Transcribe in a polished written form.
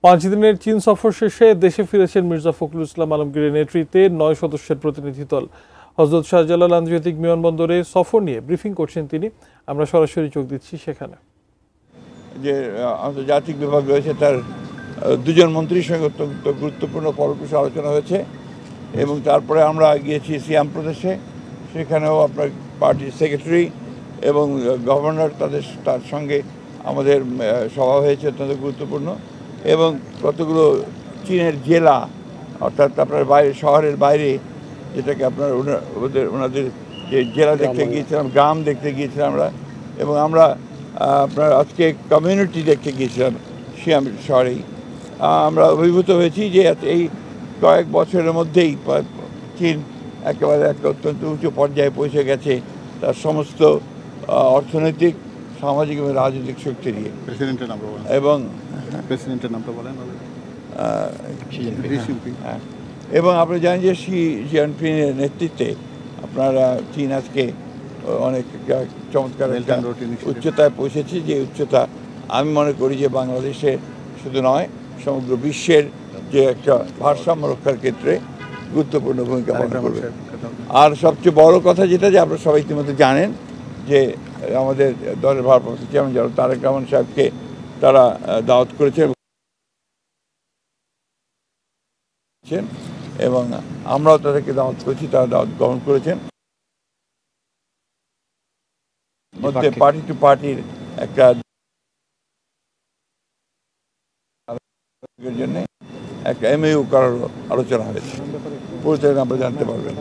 5 দিনের চীন সফর শেষে দেশে ফিরেছেন মির্জা ফখরুল ইসলাম আলমগীরের নেতৃত্বে 9 সদস্যের প্রতিনিধি দল। হযরত শাহজালাল আন্তর্জাতিক বিমানবন্দরে সফর নিয়ে ব্রিফিং করছেন তিনি। আমরা সরাসরি চোখ দিচ্ছি সেখানে। যে আন্তর্জাতিক বিভাগ রয়েছে তার দুজন মন্ত্রীর সঙ্গে অত্যন্ত গুরুত্বপূর্ণ ফলপ্রসূ আলোচনা হয়েছে এবং তারপরে আমরা গিয়েছি সিয়াম প্রদেশে। সেখানেও আপনার পার্টির সেক্রেটারি এবং গভর্নর তার সঙ্গে আমাদের সভা হয়েছে, অত্যন্ত গুরুত্বপূর্ণ। এবং কতগুলো চীনের জেলা, অর্থাৎ আপনার বাইরে, শহরের বাইরে, যেটাকে আপনার ওনাদের যে জেলা দেখতে গিয়েছিলাম, গ্রাম দেখতে গিয়েছিলাম আমরা। এবং আমরা আপনার আজকে কমিউনিটি দেখতে গিয়েছিলাম সিয়াম শহরেই। আমরা অভিভূত হয়েছি যে এই কয়েক বছরের মধ্যেই চীন একেবারে একটা অত্যন্ত উঁচু পর্যায়ে পৌঁছে গেছে তার সমস্ত অর্থনৈতিক, সামাজিক এবং রাজনৈতিক শক্তি দিয়ে। প্রেসিডেন্টের নাম বলেন এবং প্রেসিডেন্টের নামটা বলেন। এবং আপনি জানেন যে শি জিনপিংয়ের নেতৃত্বে আপনারা চীন আজকে অনেক চমৎকার একটা উচ্চতায় পৌঁছেছে, যে উচ্চতা আমি মনে করি যে বাংলাদেশে শুধু নয়, সমগ্র বিশ্বের যে একটা ভারসাম্য রক্ষার ক্ষেত্রে গুরুত্বপূর্ণ ভূমিকা পালন করবে। আর সবচেয়ে বড় কথা যেটা, যে আপনারা সবাই ইতিমধ্যে জানেন যে আমাদের দলের ভারপ্রাপ্ত চেয়ারম্যান জনাব তারেক রহমান সাহেবকে তারা দাওয়াত করেছেন এবং আমরাও তাদেরকে দাওয়াত করেছি, তারা দাওয়াত গ্রহণ করেছেন। মধ্যে পার্টি টু পার্টির একটা জন্য একটা MOU করার আলোচনা হয়েছে, পুরোটা আপনারা জানতে পারবেন।